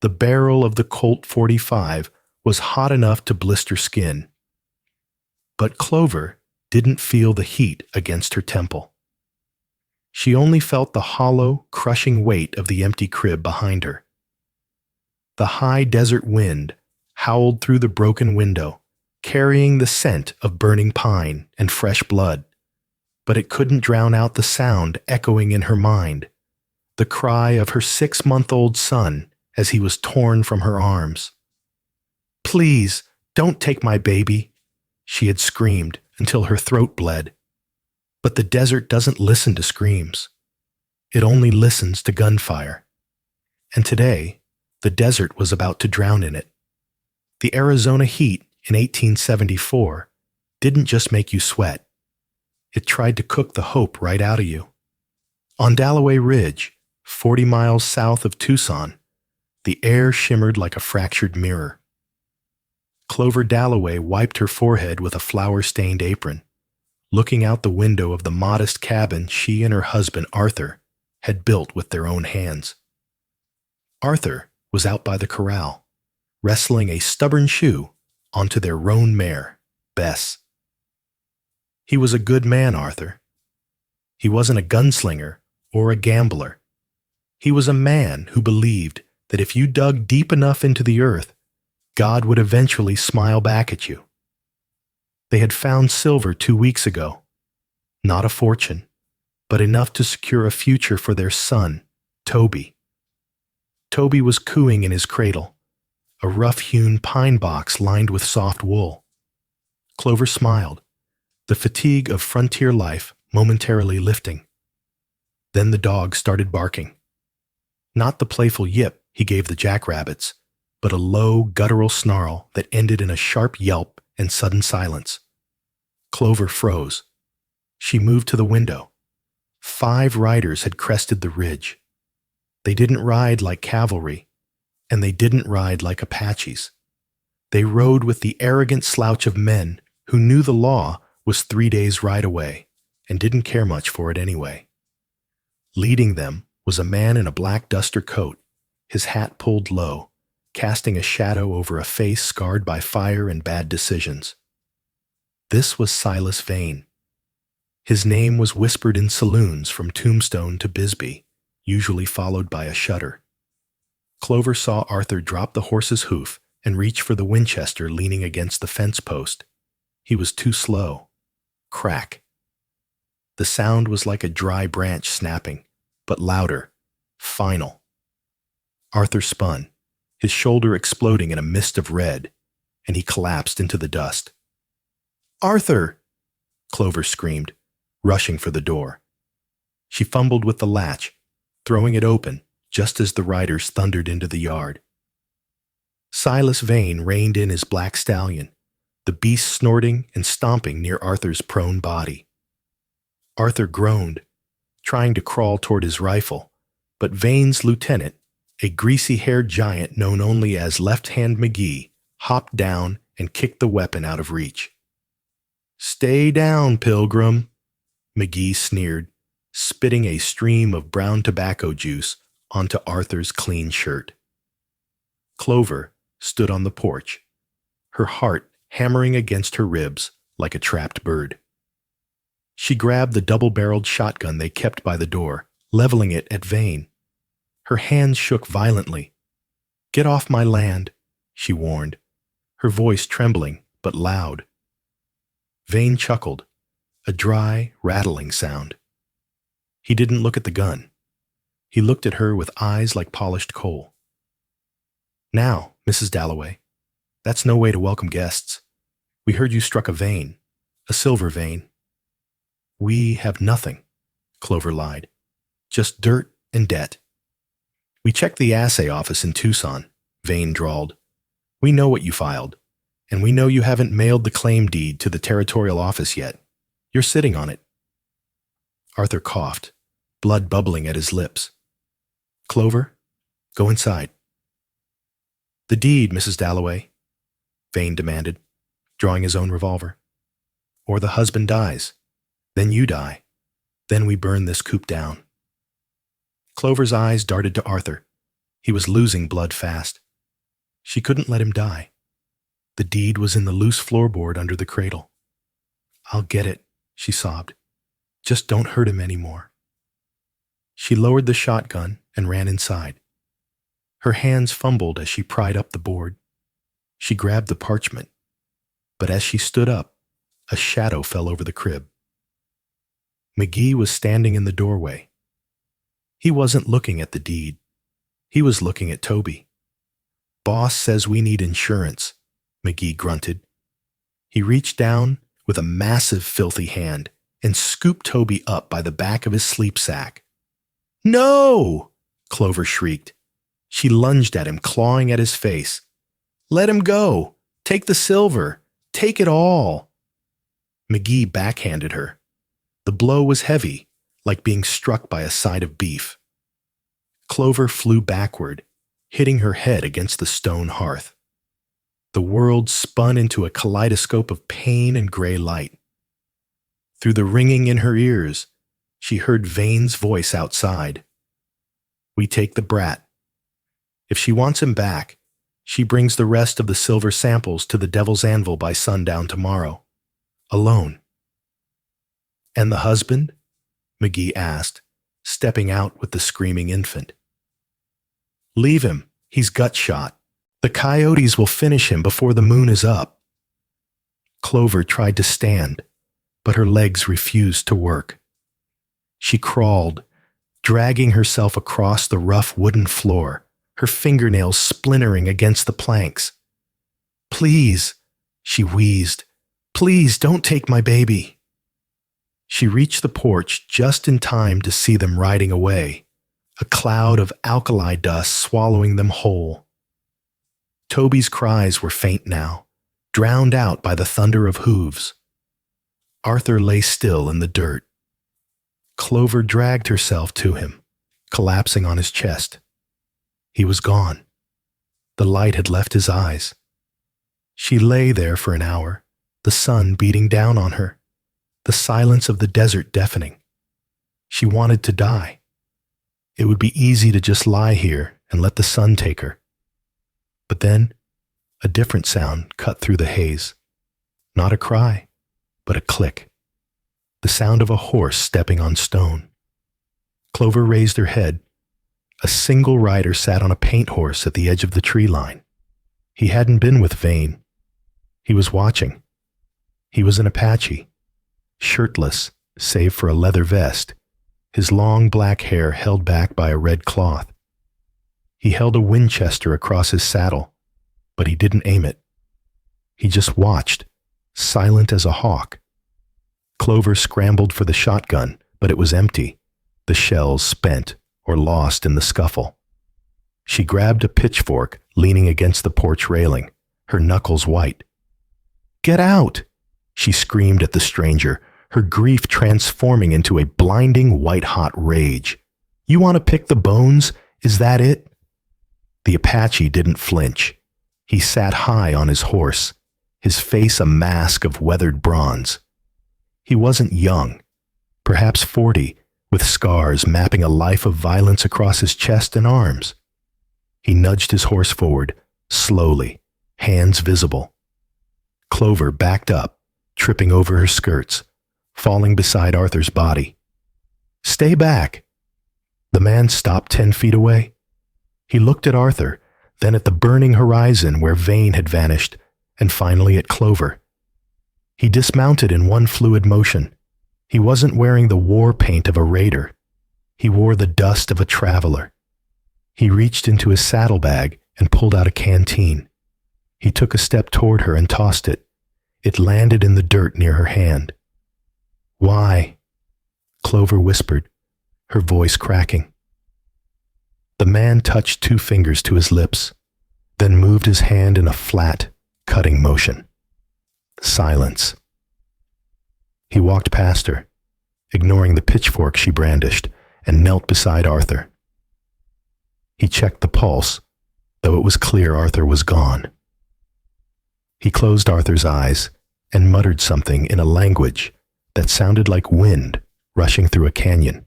The barrel of the Colt 45 was hot enough to blister skin. But Clover didn't feel the heat against her temple. She only felt the hollow, crushing weight of the empty crib behind her. The high desert wind howled through the broken window, carrying the scent of burning pine and fresh blood, but it couldn't drown out the sound echoing in her mind, the cry of her 6-month-old son as he was torn from her arms. "Please, don't take my baby," she had screamed until her throat bled. But the desert doesn't listen to screams. It only listens to gunfire. And today, the desert was about to drown in it. The Arizona heat in 1874 didn't just make you sweat. It tried to cook the hope right out of you. On Dalloway Ridge, 40 miles south of Tucson, the air shimmered like a fractured mirror. Clover Dalloway wiped her forehead with a flour-stained apron, looking out the window of the modest cabin she and her husband, Arthur, had built with their own hands. Arthur was out by the corral, wrestling a stubborn shoe onto their roan mare, Bess. He was a good man, Arthur. He wasn't a gunslinger or a gambler. He was a man who believed that if you dug deep enough into the earth, God would eventually smile back at you. They had found silver 2 weeks ago. Not a fortune, but enough to secure a future for their son, Toby. Toby was cooing in his cradle, a rough-hewn pine box lined with soft wool. Clover smiled, the fatigue of frontier life momentarily lifting. Then the dog started barking. Not the playful yip he gave the jackrabbits, but a low, guttural snarl that ended in a sharp yelp and sudden silence. Clover froze. She moved to the window. 5 riders had crested the ridge. They didn't ride like cavalry, and they didn't ride like Apaches. They rode with the arrogant slouch of men who knew the law was 3 days' ride away and didn't care much for it anyway. Leading them was a man in a black duster coat, his hat pulled low, casting a shadow over a face scarred by fire and bad decisions. This was Silas Vane. His name was whispered in saloons from Tombstone to Bisbee, usually followed by a shudder. Clover saw Arthur drop the horse's hoof and reach for the Winchester leaning against the fence post. He was too slow. Crack. The sound was like a dry branch snapping, but louder, final. Arthur spun, his shoulder exploding in a mist of red, and he collapsed into the dust. "Arthur!" Clover screamed, rushing for the door. She fumbled with the latch, throwing it open just as the riders thundered into the yard. Silas Vane reined in his black stallion, the beast snorting and stomping near Arthur's prone body. Arthur groaned, trying to crawl toward his rifle, but Vane's lieutenant, a greasy-haired giant known only as Left Hand McGee, hopped down and kicked the weapon out of reach. "Stay down, Pilgrim," McGee sneered, spitting a stream of brown tobacco juice onto Arthur's clean shirt. Clover stood on the porch, her heart hammering against her ribs like a trapped bird. She grabbed the double-barreled shotgun they kept by the door, leveling it at Vane. Her hands shook violently. "Get off my land," she warned, her voice trembling but loud. Vane chuckled, a dry, rattling sound. He didn't look at the gun. He looked at her with eyes like polished coal. "Now, Mrs. Dalloway, that's no way to welcome guests. We heard you struck a vein, a silver vein." "We have nothing," Clover lied. "Just dirt and debt." "We checked the assay office in Tucson," Vane drawled. "We know what you filed, and we know you haven't mailed the claim deed to the territorial office yet. You're sitting on it." Arthur coughed, blood bubbling at his lips. "Clover, go inside." "The deed, Mrs. Dalloway," Vane demanded, drawing his own revolver. "Or the husband dies. Then you die. Then we burn this coop down." Clover's eyes darted to Arthur, He was losing blood fast. She couldn't let him die. The deed was in the loose floorboard under the cradle. "I'll get it," she sobbed. "Just don't hurt him anymore." She lowered the shotgun and ran inside. Her hands fumbled as she pried up the board. She grabbed the parchment, but as she stood up, a shadow fell over the crib. McGee was standing in the doorway. He wasn't looking at the deed. He was looking at Toby. "Boss says we need insurance," McGee grunted. He reached down with a massive, filthy hand and scooped Toby up by the back of his sleep sack. "No!" Clover shrieked. She lunged at him, clawing at his face. "Let him go! Take the silver! Take it all!" McGee backhanded her. The blow was heavy, like being struck by a side of beef. Clover flew backward, hitting her head against the stone hearth. The world spun into a kaleidoscope of pain and gray light. Through the ringing in her ears, she heard Vane's voice outside. "We take the brat. If she wants him back, she brings the rest of the silver samples to the Devil's Anvil by sundown tomorrow. Alone." "And the husband?" McGee asked, stepping out with the screaming infant. "Leave him. He's gut shot. The coyotes will finish him before the moon is up." Clover tried to stand, but her legs refused to work. She crawled, dragging herself across the rough wooden floor, her fingernails splintering against the planks. "Please," she wheezed, "please don't take my baby." She reached the porch just in time to see them riding away, a cloud of alkali dust swallowing them whole. Toby's cries were faint now, drowned out by the thunder of hooves. Arthur lay still in the dirt. Clover dragged herself to him, collapsing on his chest. He was gone. The light had left his eyes. She lay there for an hour, the sun beating down on her, the silence of the desert deafening. She wanted to die. It would be easy to just lie here and let the sun take her. But then, a different sound cut through the haze. Not a cry, but a click. The sound of a horse stepping on stone. Clover raised her head. A single rider sat on a paint horse at the edge of the tree line. He hadn't been with Vane. He was watching. He was an Apache, shirtless, save for a leather vest, his long black hair held back by a red cloth. He held a Winchester across his saddle, but he didn't aim it. He just watched, silent as a hawk. Clover scrambled for the shotgun, but it was empty, the shells spent or lost in the scuffle. She grabbed a pitchfork, leaning against the porch railing, her knuckles white. "Get out!" she screamed at the stranger, her grief transforming into a blinding white-hot rage. "You want to pick the bones? Is that it?" The Apache didn't flinch. He sat high on his horse, his face a mask of weathered bronze. He wasn't young, perhaps 40, with scars mapping a life of violence across his chest and arms. He nudged his horse forward, slowly, hands visible. Clover backed up, tripping over her skirts, falling beside Arthur's body. "Stay back!" The man stopped 10 feet away. He looked at Arthur, then at the burning horizon where Vane had vanished, and finally at Clover. He dismounted in one fluid motion. He wasn't wearing the war paint of a raider. He wore the dust of a traveler. He reached into his saddlebag and pulled out a canteen. He took a step toward her and tossed it. It landed in the dirt near her hand. "Why?" Clover whispered, her voice cracking. The man touched 2 fingers to his lips, then moved his hand in a flat, cutting motion. Silence. He walked past her, ignoring the pitchfork she brandished, and knelt beside Arthur. He checked the pulse, though it was clear Arthur was gone. He closed Arthur's eyes and muttered something in a language that sounded like wind rushing through a canyon.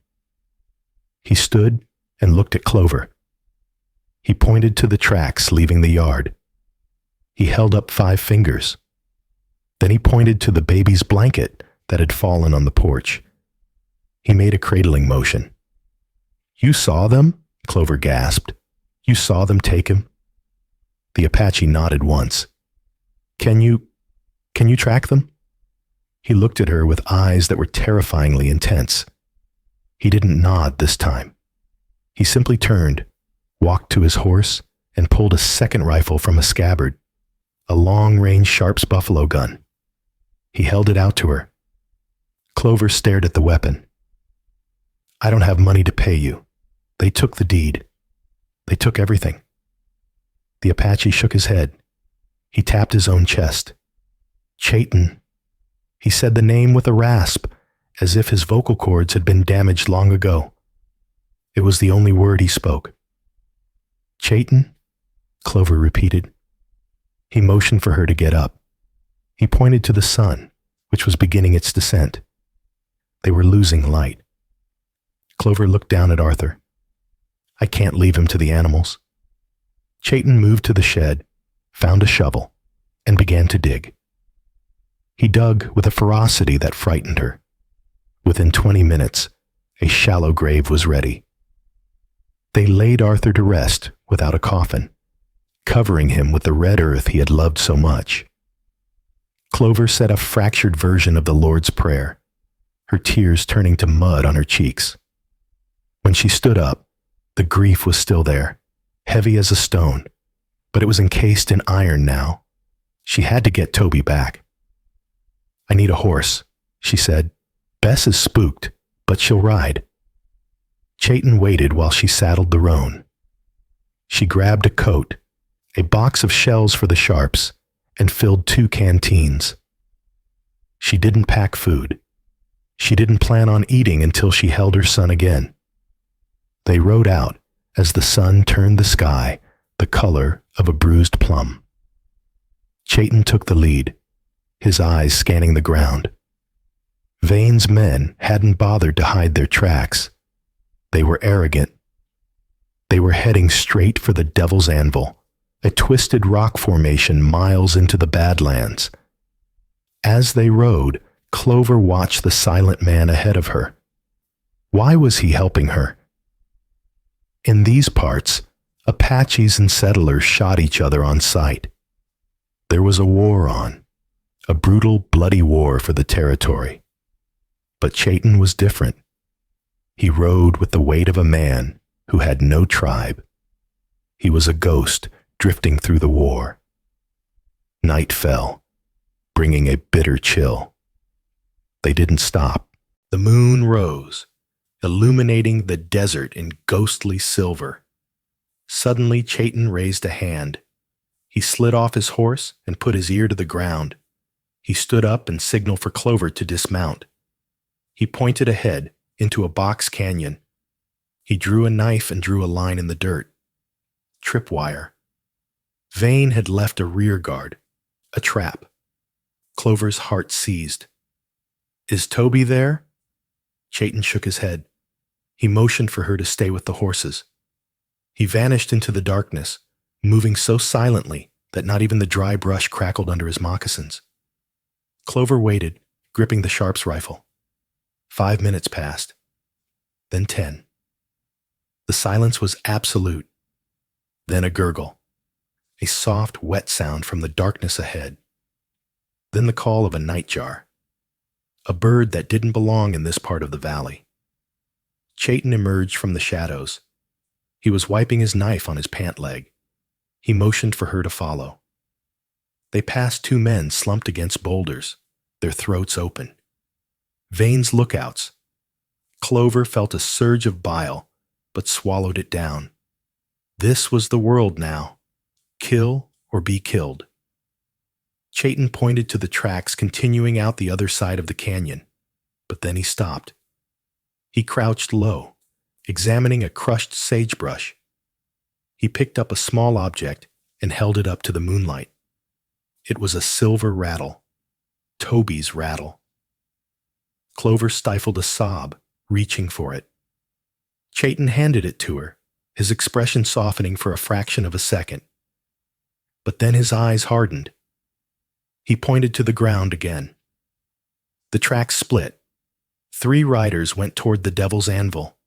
He stood and looked at Clover. He pointed to the tracks leaving the yard. He held up 5 fingers. Then he pointed to the baby's blanket that had fallen on the porch. He made a cradling motion. "You saw them?" Clover gasped. "You saw them take him?" The Apache nodded once. Can you track them?" He looked at her with eyes that were terrifyingly intense. He didn't nod this time. He simply turned, walked to his horse, and pulled a second rifle from a scabbard, a long-range Sharps buffalo gun. He held it out to her. Clover stared at the weapon. "I don't have money to pay you. They took the deed. They took everything." The Apache shook his head. He tapped his own chest. "Chayton." He said the name with a rasp, as if his vocal cords had been damaged long ago. It was the only word he spoke. "Chayton?" Clover repeated. He motioned for her to get up. He pointed to the sun, which was beginning its descent. They were losing light. Clover looked down at Arthur. "I can't leave him to the animals." Chayton moved to the shed, found a shovel, and began to dig. He dug with a ferocity that frightened her. Within 20 minutes, a shallow grave was ready. They laid Arthur to rest without a coffin, covering him with the red earth he had loved so much. Clover said a fractured version of the Lord's Prayer, her tears turning to mud on her cheeks. When she stood up, the grief was still there, heavy as a stone, but it was encased in iron now. She had to get Toby back. "I need a horse," she said. "Bess is spooked, but she'll ride." Chayton waited while she saddled the roan. She grabbed a coat, a box of shells for the Sharps, and filled 2 canteens. She didn't pack food. She didn't plan on eating until she held her son again. They rode out as the sun turned the sky the color of a bruised plum. Chayton took the lead, his eyes scanning the ground. Vane's men hadn't bothered to hide their tracks. They were arrogant. They were heading straight for the Devil's Anvil, a twisted rock formation miles into the Badlands. As they rode, Clover watched the silent man ahead of her. Why was he helping her? In these parts, Apaches and settlers shot each other on sight. There was a war on, a brutal, bloody war for the territory. But Chayton was different. He rode with the weight of a man who had no tribe. He was a ghost drifting through the war. Night fell, bringing a bitter chill. They didn't stop. The moon rose, illuminating the desert in ghostly silver. Suddenly, Chayton raised a hand. He slid off his horse and put his ear to the ground. He stood up and signaled for Clover to dismount. He pointed ahead into a box canyon. He drew a knife and drew a line in the dirt. Tripwire. Vane had left a rear guard, a trap. Clover's heart seized. "Is Toby there?" Chayton shook his head. He motioned for her to stay with the horses. He vanished into the darkness, moving so silently that not even the dry brush crackled under his moccasins. Clover waited, gripping the Sharps rifle. 5 minutes passed, then 10. The silence was absolute. Then a gurgle, a soft, wet sound from the darkness ahead. Then the call of a nightjar, a bird that didn't belong in this part of the valley. Chayton emerged from the shadows. He was wiping his knife on his pant leg. He motioned for her to follow. They passed 2 men slumped against boulders, their throats open. Vane's lookouts. Clover felt a surge of bile, but swallowed it down. This was the world now. Kill or be killed. Chayton pointed to the tracks continuing out the other side of the canyon, but then he stopped. He crouched low, examining a crushed sagebrush. He picked up a small object and held it up to the moonlight. It was a silver rattle. Toby's rattle. Clover stifled a sob, reaching for it. Chayton handed it to her, his expression softening for a fraction of a second. But then his eyes hardened. He pointed to the ground again. The tracks split. 3 riders went toward the Devil's Anvil.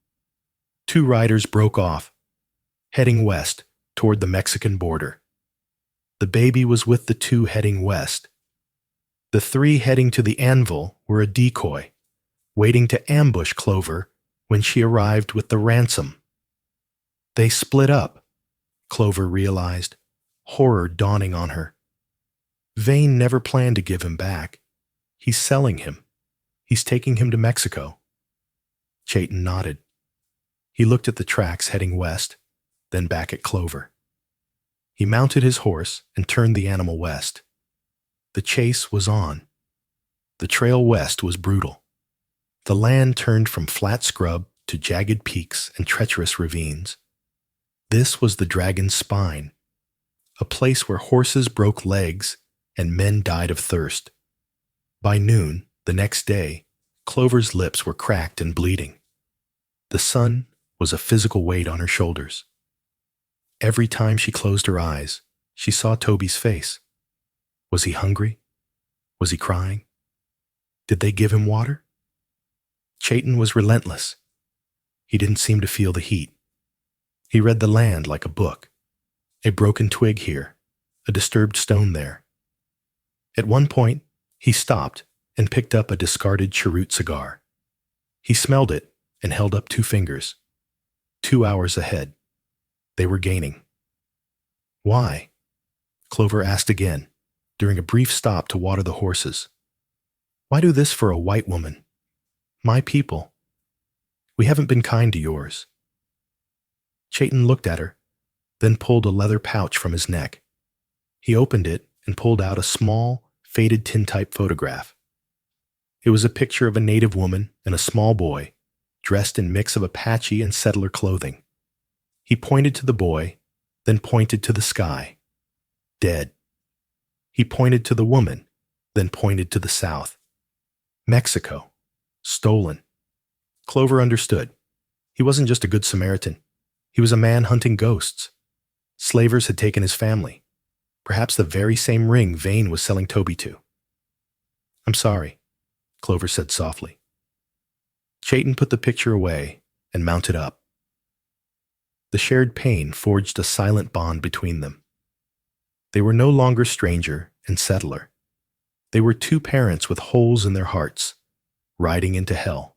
2 riders broke off, heading west toward the Mexican border. The baby was with the 2 heading west. The 3 heading to the anvil were a decoy, waiting to ambush Clover when she arrived with the ransom. They split up, Clover realized, horror dawning on her. Vane never planned to give him back. He's selling him. He's taking him to Mexico. Chayton nodded. He looked at the tracks heading west, then back at Clover. He mounted his horse and turned the animal west. The chase was on. The trail west was brutal. The land turned from flat scrub to jagged peaks and treacherous ravines. This was the Dragon's Spine, a place where horses broke legs and men died of thirst. By noon, the next day, Clover's lips were cracked and bleeding. The sun was a physical weight on her shoulders. Every time she closed her eyes, she saw Toby's face. Was he hungry? Was he crying? Did they give him water? Chayton was relentless. He didn't seem to feel the heat. He read the land like a book. A broken twig here, a disturbed stone there. At one point, he stopped and picked up a discarded cheroot cigar. He smelled it and held up 2 fingers. 2 hours ahead. They were gaining. Why? Clover asked again, during a brief stop to water the horses. Why do this for a white woman? My people. We haven't been kind to yours. Chayton looked at her, then pulled a leather pouch from his neck. He opened it and pulled out a small, faded tintype photograph. It was a picture of a native woman and a small boy, dressed in mix of Apache and settler clothing. He pointed to the boy, then pointed to the sky. Dead. He pointed to the woman, then pointed to the south. Mexico. Stolen. Clover understood. He wasn't just a good Samaritan. He was a man hunting ghosts. Slavers had taken his family. Perhaps the very same ring Vane was selling Toby to. I'm sorry, Clover said softly. Chayton put the picture away and mounted up. The shared pain forged a silent bond between them. They were no longer stranger and settler. They were 2 parents with holes in their hearts, riding into hell.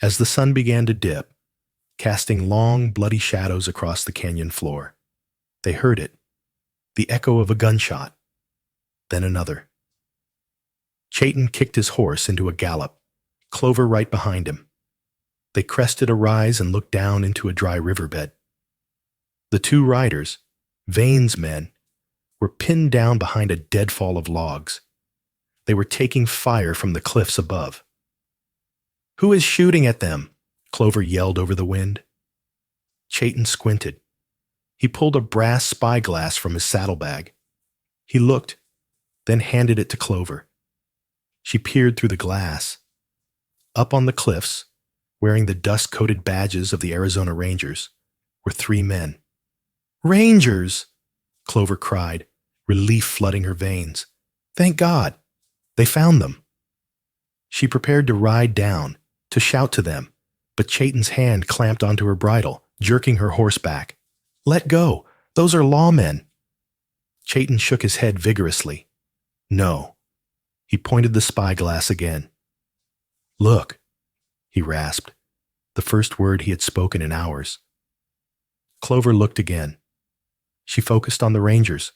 As the sun began to dip, casting long, bloody shadows across the canyon floor, they heard it, the echo of a gunshot, then another. Chayton kicked his horse into a gallop, Clover right behind him. They crested a rise and looked down into a dry riverbed. The 2 riders, Vane's men, were pinned down behind a deadfall of logs. They were taking fire from the cliffs above. Who is shooting at them? Clover yelled over the wind. Chayton squinted. He pulled a brass spyglass from his saddlebag. He looked, then handed it to Clover. She peered through the glass. Up on the cliffs, wearing the dust-coated badges of the Arizona Rangers, were 3 men. Rangers! Clover cried, relief flooding her veins. Thank God! They found them. She prepared to ride down, to shout to them, but Chayton's hand clamped onto her bridle, jerking her horse back. Let go! Those are lawmen! Chayton shook his head vigorously. No. He pointed the spyglass again. Look, he rasped, the first word he had spoken in hours. Clover looked again. She focused on the Rangers.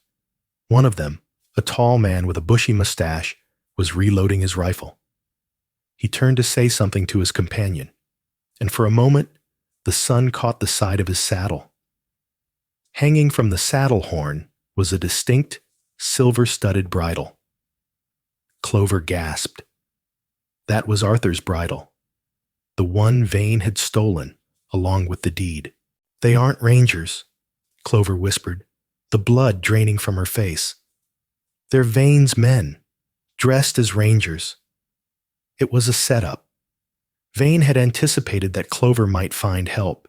One of them, a tall man with a bushy mustache, was reloading his rifle. He turned to say something to his companion, and for a moment, the sun caught the side of his saddle. Hanging from the saddle horn was a distinct, silver-studded bridle. Clover gasped. That was Arthur's bridle, the one Vane had stolen along with the deed. They aren't Rangers, Clover whispered, the blood draining from her face. They're Vane's men, dressed as Rangers. It was a setup. Vane had anticipated that Clover might find help.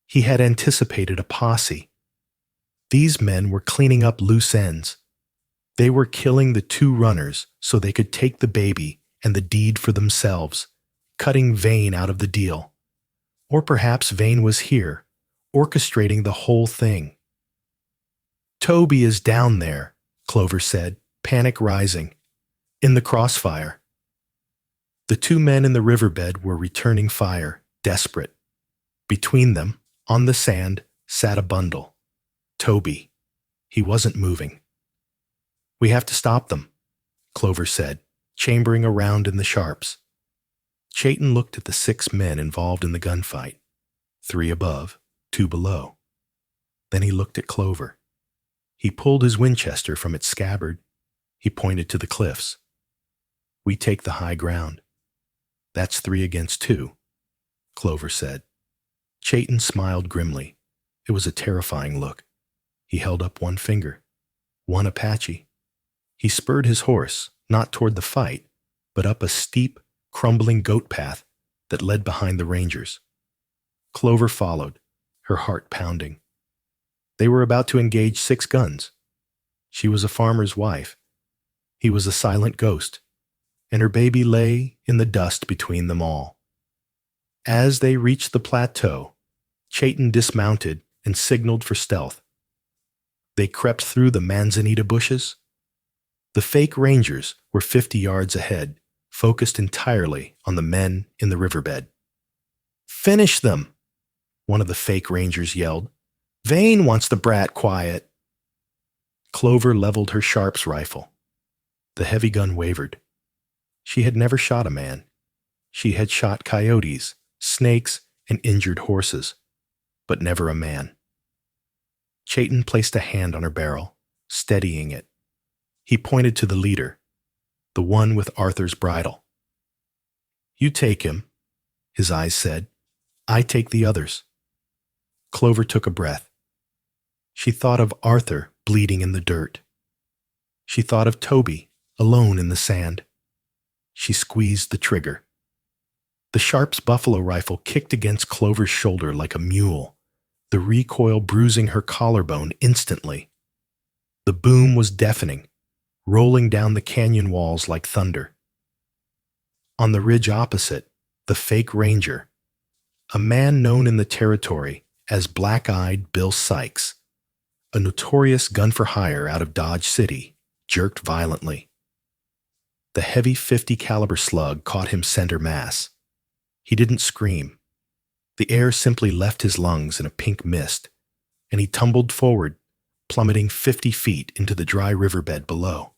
He had anticipated a posse. These men were cleaning up loose ends. They were killing the two runners so they could take the baby and the deed for themselves, cutting Vane out of the deal. Or perhaps Vane was here, orchestrating the whole thing. "Toby is down there," Clover said, panic rising, "in the crossfire." The two men in the riverbed were returning fire, desperate. Between them, on the sand, sat a bundle. Toby. He wasn't moving. "We have to stop them," Clover said, chambering around in the sharps. Chayton looked at the 6 men involved in the gunfight, 3 above, 2 below. Then he looked at Clover. He pulled his Winchester from its scabbard. He pointed to the cliffs. "We take the high ground. That's 3 against 2, Clover said. Chayton smiled grimly. It was a terrifying look. He held up one finger. 1 Apache. He spurred his horse, not toward the fight, but up a steep, crumbling goat path that led behind the Rangers. Clover followed, her heart pounding. They were about to engage 6 guns. She was a farmer's wife. He was a silent ghost, and her baby lay in the dust between them all. As they reached the plateau, Chayton dismounted and signaled for stealth. They crept through the manzanita bushes. The fake Rangers were 50 yards ahead, focused entirely on the men in the riverbed. "Finish them!" one of the fake Rangers yelled. "Vane wants the brat quiet." Clover leveled her Sharps rifle. The heavy gun wavered. She had never shot a man. She had shot coyotes, snakes, and injured horses, but never a man. Chayton placed a hand on her barrel, steadying it. He pointed to the leader, the one with Arthur's bridle. "You take him," his eyes said. "I take the others." Clover took a breath. She thought of Arthur bleeding in the dirt. She thought of Toby, alone in the sand. She squeezed the trigger. The Sharps buffalo rifle kicked against Clover's shoulder like a mule, the recoil bruising her collarbone instantly. The boom was deafening, rolling down the canyon walls like thunder. On the ridge opposite, the fake Ranger, a man known in the territory as Black-Eyed Bill Sykes, a notorious gun-for-hire out of Dodge City, jerked violently. The heavy .50 caliber slug caught him center mass. He didn't scream. The air simply left his lungs in a pink mist, and he tumbled forward, plummeting 50 feet into the dry riverbed below.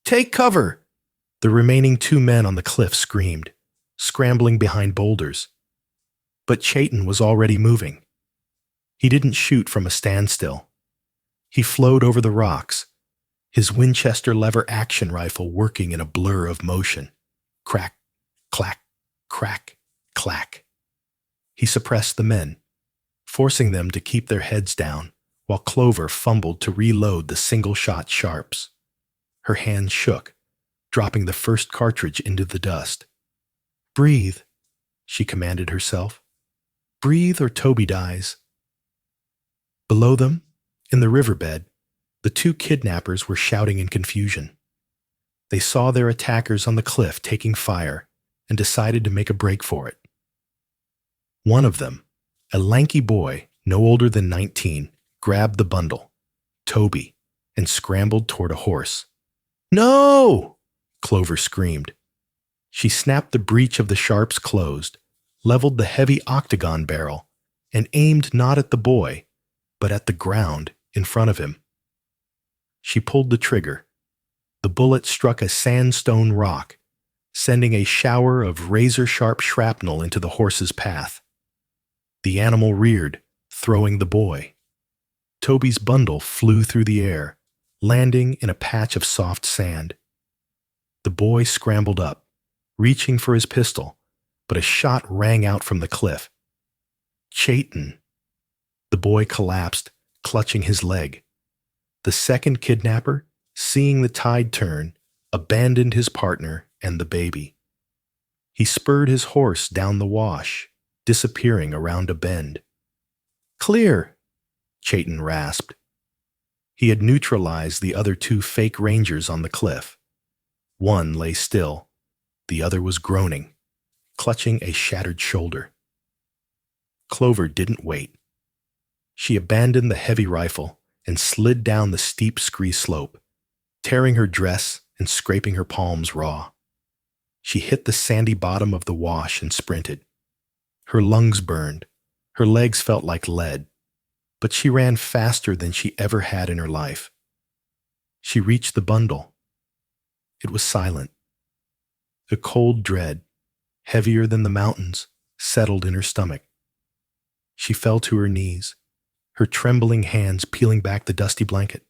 "Take cover!" The remaining 2 men on the cliff screamed, scrambling behind boulders. But Chayton was already moving. He didn't shoot from a standstill. He flowed over the rocks, his Winchester lever action rifle working in a blur of motion. Crack, clack, crack, clack. He suppressed the men, forcing them to keep their heads down, while Clover fumbled to reload the single-shot Sharps. Her hand shook, dropping the first cartridge into the dust. "Breathe," she commanded herself. "Breathe or Toby dies." Below them, in the riverbed, the 2 kidnappers were shouting in confusion. They saw their attackers on the cliff taking fire and decided to make a break for it. One of them, a lanky boy no older than 19, grabbed the bundle, Toby, and scrambled toward a horse. "No!" Clover screamed. She snapped the breech of the Sharps closed, leveled the heavy octagon barrel, and aimed not at the boy, but at the ground in front of him. She pulled the trigger. The bullet struck a sandstone rock, sending a shower of razor-sharp shrapnel into the horse's path. The animal reared, throwing the boy. Toby's bundle flew through the air, landing in a patch of soft sand. The boy scrambled up, reaching for his pistol, but a shot rang out from the cliff. "Chayton!" The boy collapsed, clutching his leg. The second kidnapper, seeing the tide turn, abandoned his partner and the baby. He spurred his horse down the wash, disappearing around a bend. "Clear!" Chayton rasped. He had neutralized the other two fake rangers on the cliff. One lay still. The other was groaning, clutching a shattered shoulder. Clover didn't wait. She abandoned the heavy rifle and slid down the steep scree slope, tearing her dress and scraping her palms raw. She hit the sandy bottom of the wash and sprinted. Her lungs burned. Her legs felt like lead, but she ran faster than she ever had in her life. She reached the bundle. It was silent. A cold dread, heavier than the mountains, settled in her stomach. She fell to her knees, her trembling hands peeling back the dusty blanket.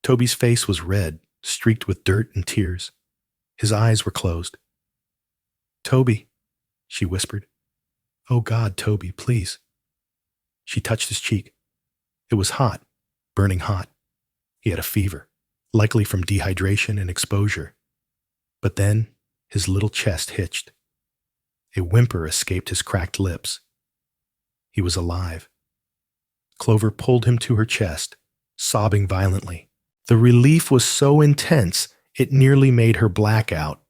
Toby's face was red, streaked with dirt and tears. His eyes were closed. "Toby," she whispered. "Oh God, Toby, please." She touched his cheek. It was hot, burning hot. He had a fever, likely from dehydration and exposure. But then his little chest hitched. A whimper escaped his cracked lips. He was alive. Clover pulled him to her chest, sobbing violently. The relief was so intense it nearly made her black out.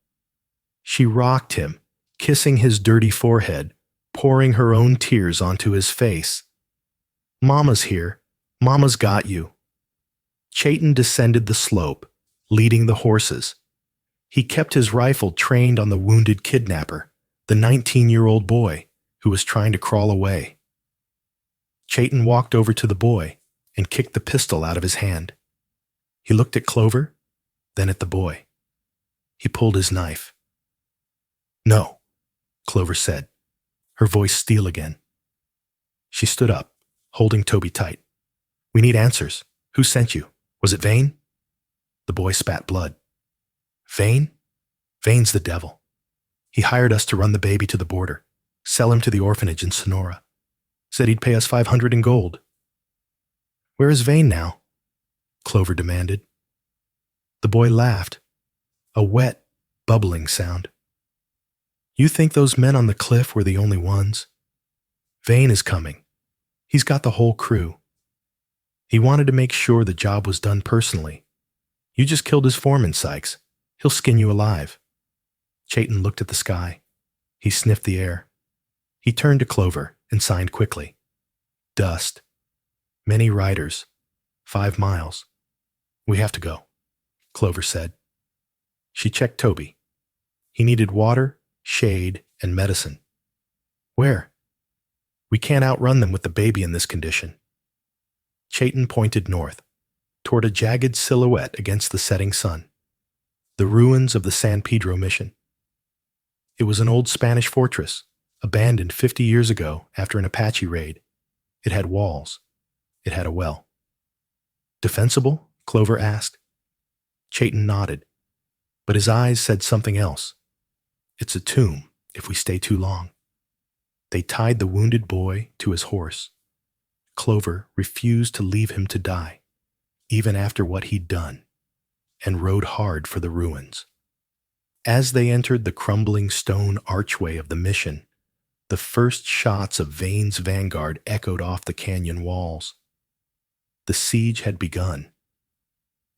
She rocked him, kissing his dirty forehead, pouring her own tears onto his face. "Mama's here. Mama's got you." Chayton descended the slope, leading the horses. He kept his rifle trained on the wounded kidnapper, the 19-year-old boy who was trying to crawl away. Chayton walked over to the boy and kicked the pistol out of his hand. He looked at Clover, then at the boy. He pulled his knife. "No," Clover said, her voice steel again. She stood up, holding Toby tight. "We need answers. Who sent you? Was it Vane?" The boy spat blood. "Vane? Vane's the devil. He hired us to run the baby to the border, sell him to the orphanage in Sonora. Said he'd pay us $500 in gold." "Where is Vane now?" Clover demanded. The boy laughed, a wet, bubbling sound. "You think those men on the cliff were the only ones? Vane is coming. He's got the whole crew. He wanted to make sure the job was done personally. You just killed his foreman, Sykes. He'll skin you alive." Chayton looked at the sky. He sniffed the air. He turned to Clover and signed quickly. "Dust. Many riders. 5 miles. We have to go," Clover said. She checked Toby. He needed water, shade, and medicine. "Where?" "We can't outrun them with the baby in this condition." Chayton pointed north, toward a jagged silhouette against the setting sun. The ruins of the San Pedro mission. It was an old Spanish fortress, abandoned 50 years ago after an Apache raid. It had walls. It had a well. "Defensible?" Clover asked. Chayton nodded, but his eyes said something else. "It's a tomb if we stay too long." They tied the wounded boy to his horse. Clover refused to leave him to die, even after what he'd done, and rode hard for the ruins. As they entered the crumbling stone archway of the mission, the first shots of Vane's vanguard echoed off the canyon walls. The siege had begun.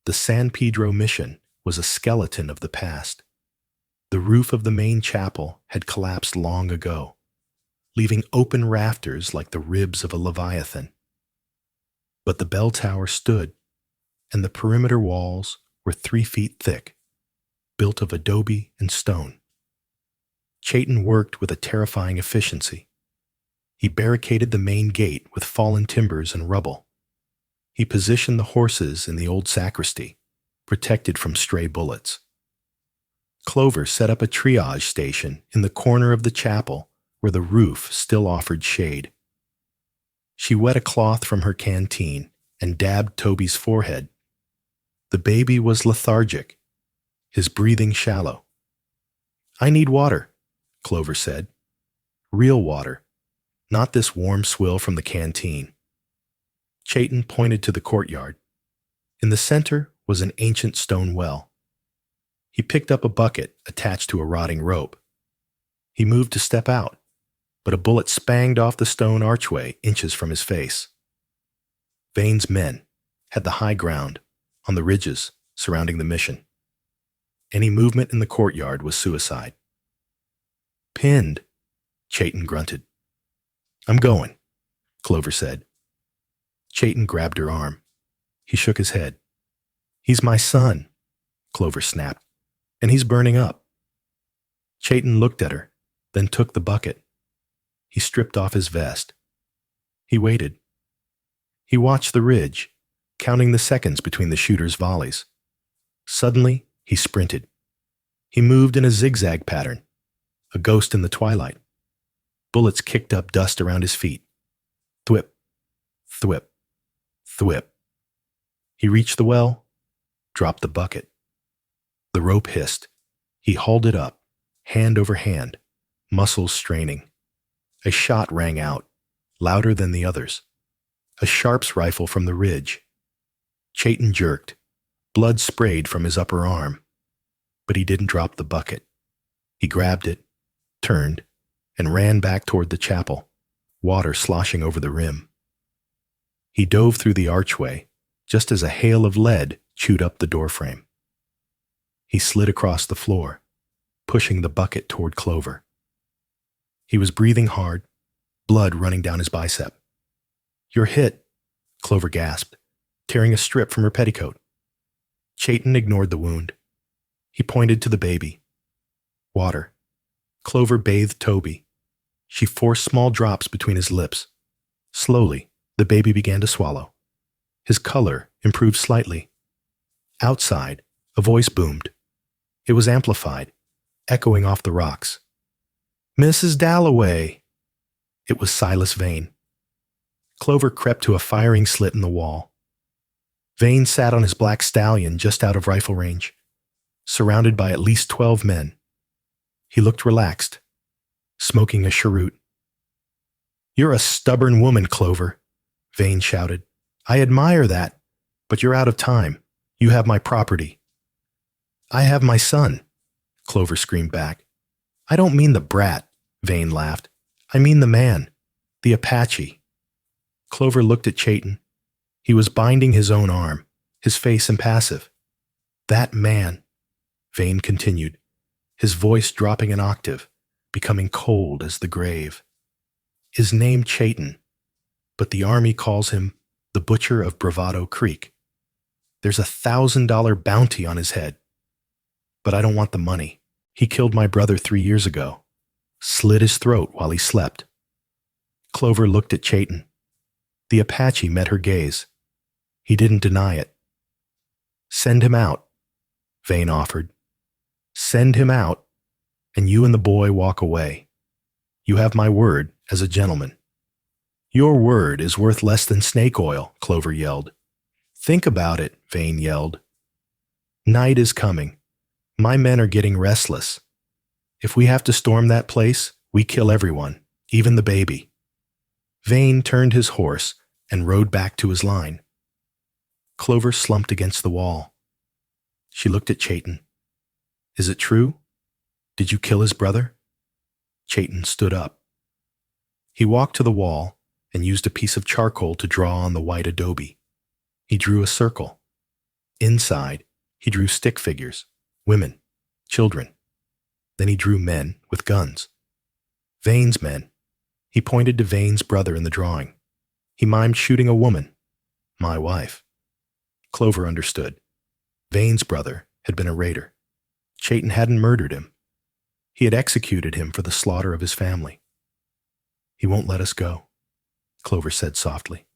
The San Pedro mission was a skeleton of the past. The roof of the main chapel had collapsed long ago, leaving open rafters like the ribs of a leviathan. But the bell tower stood, and the perimeter walls were 3 feet thick, built of adobe and stone. Chayton worked with a terrifying efficiency. He barricaded the main gate with fallen timbers and rubble. He positioned the horses in the old sacristy, protected from stray bullets. Clover set up a triage station in the corner of the chapel where the roof still offered shade. She wet a cloth from her canteen and dabbed Toby's forehead. The baby was lethargic, his breathing shallow. "I need water," Clover said. "Real water, not this warm swill from the canteen." Chayton pointed to the courtyard. In the center was an ancient stone well. He picked up a bucket attached to a rotting rope. He moved to step out. but a bullet spanged off the stone archway inches from his face. Vane's men had the high ground on the ridges surrounding the mission. Any movement in the courtyard was suicide. Pinned, Chayton grunted. I'm going, Clover said. Chayton grabbed her arm. He shook his head. He's my son, Clover snapped, and he's burning up. Chayton looked at her, then took the bucket. He stripped off his vest. He waited. He watched the ridge, counting the seconds between the shooter's volleys. Suddenly, he sprinted. He moved in a zigzag pattern, a ghost in the twilight. Bullets kicked up dust around his feet. Thwip, thwip, thwip. He reached the well, dropped the bucket. The rope hissed. He hauled it up, hand over hand, muscles straining. A shot rang out, louder than the others. A Sharps rifle from the ridge. Chayton jerked. Blood sprayed from his upper arm. But he didn't drop the bucket. He grabbed it, turned, and ran back toward the chapel, water sloshing over the rim. He dove through the archway, just as a hail of lead chewed up the doorframe. He slid across the floor, pushing the bucket toward Clover. He was breathing hard, blood running down his bicep. You're hit, Clover gasped, tearing a strip from her petticoat. Chayton ignored the wound. He pointed to the baby. Water. Clover bathed Toby. She forced small drops between his lips. Slowly, the baby began to swallow. His color improved slightly. Outside, a voice boomed. It was amplified, echoing off the rocks. Mrs. Dalloway! It was Silas Vane. Clover crept to a firing slit in the wall. Vane sat on his black stallion just out of rifle range, surrounded by at least 12 men. He looked relaxed, smoking a cheroot. You're a stubborn woman, Clover, Vane shouted. I admire that, but you're out of time. You have my property. I have my son, Clover screamed back. I don't mean the brat, Vane laughed. I mean the man, the Apache. Clover looked at Chayton. He was binding his own arm, his face impassive. That man, Vane continued, his voice dropping an octave, becoming cold as the grave, is named Chayton, but the Army calls him the Butcher of Bravado Creek. There's a $1,000 bounty on his head. But I don't want the money. He killed my brother 3 years ago, slit his throat while he slept. Clover looked at Chayton. The Apache met her gaze. He didn't deny it. Send him out, Vane offered. Send him out, and you and the boy walk away. You have my word as a gentleman. Your word is worth less than snake oil, Clover yelled. Think about it, Vane yelled. Night is coming. My men are getting restless. If we have to storm that place, we kill everyone, even the baby. Vane turned his horse and rode back to his line. Clover slumped against the wall. She looked at Chayton. Is it true? Did you kill his brother? Chayton stood up. He walked to the wall and used a piece of charcoal to draw on the white adobe. He drew a circle. Inside, he drew stick figures, women, children. Then he drew men with guns. Vane's men. He pointed to Vane's brother in the drawing. He mimed shooting a woman, my wife. Clover understood. Vane's brother had been a raider. Chayton hadn't murdered him. He had executed him for the slaughter of his family. He won't let us go, Clover said softly.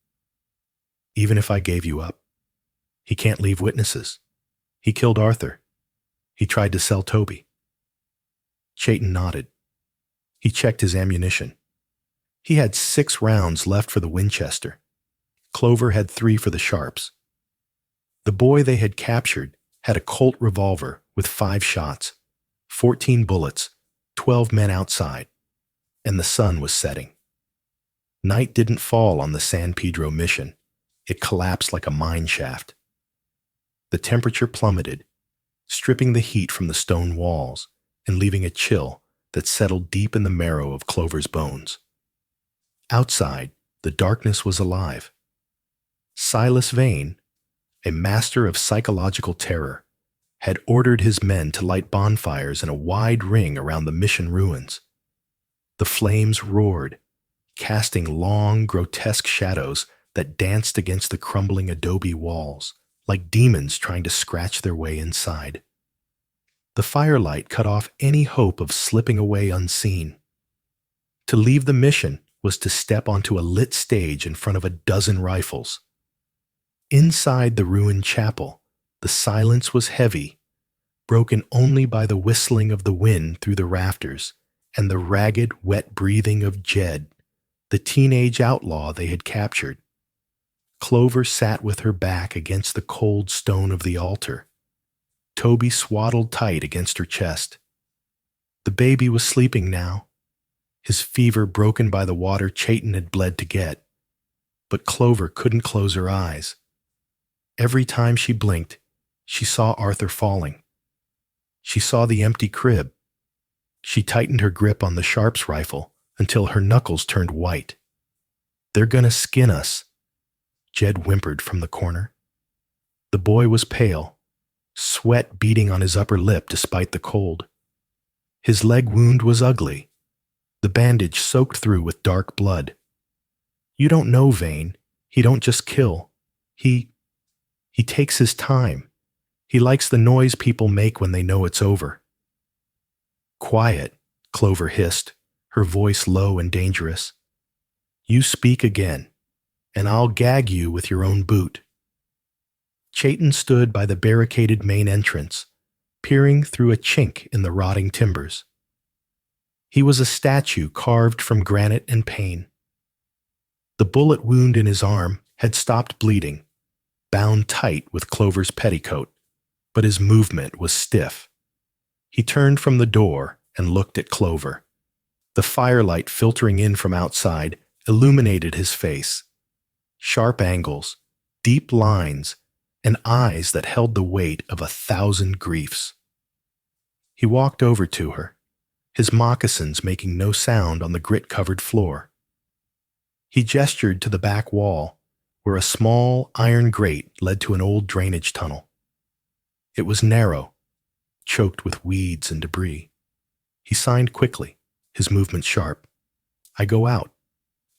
Even if I gave you up, he can't leave witnesses. He killed Arthur. He tried to sell Toby. Chayton nodded. He checked his ammunition. He had 6 rounds left for the Winchester. Clover had 3 for the Sharps. The boy they had captured had a Colt revolver with 5 shots, 14 bullets, 12 men outside, and the sun was setting. Night didn't fall on the San Pedro mission. It collapsed like a mine shaft. The temperature plummeted, stripping the heat from the stone walls and leaving a chill that settled deep in the marrow of Clover's bones. Outside, the darkness was alive. Silas Vane, a master of psychological terror, had ordered his men to light bonfires in a wide ring around the mission ruins. The flames roared, casting long, grotesque shadows that danced against the crumbling adobe walls, like demons trying to scratch their way inside. The firelight cut off any hope of slipping away unseen. To leave the mission was to step onto a lit stage in front of a dozen rifles. Inside the ruined chapel, the silence was heavy, broken only by the whistling of the wind through the rafters and the ragged, wet breathing of Jed, the teenage outlaw they had captured. Clover sat with her back against the cold stone of the altar. Toby swaddled tight against her chest. The baby was sleeping now, his fever broken by the water Chayton had bled to get. But Clover couldn't close her eyes. Every time she blinked, she saw Arthur falling. She saw the empty crib. She tightened her grip on the Sharps rifle until her knuckles turned white. "They're gonna skin us," Jed whimpered from the corner. The boy was pale, sweat beading on his upper lip despite the cold. His leg wound was ugly, the bandage soaked through with dark blood. "You don't know Vane. He don't just kill. He takes his time. He likes the noise people make when they know it's over." "Quiet," Clover hissed, her voice low and dangerous. "You speak again, and I'll gag you with your own boot." Chayton stood by the barricaded main entrance, peering through a chink in the rotting timbers. He was a statue carved from granite and pain. The bullet wound in his arm had stopped bleeding, bound tight with Clover's petticoat, but his movement was stiff. He turned from the door and looked at Clover. The firelight filtering in from outside illuminated his face. Sharp angles, deep lines, and eyes that held the weight of 1,000 griefs. He walked over to her, his moccasins making no sound on the grit-covered floor. He gestured to the back wall, where a small iron grate led to an old drainage tunnel. It was narrow, choked with weeds and debris. He signed quickly, his movement sharp. "I go out.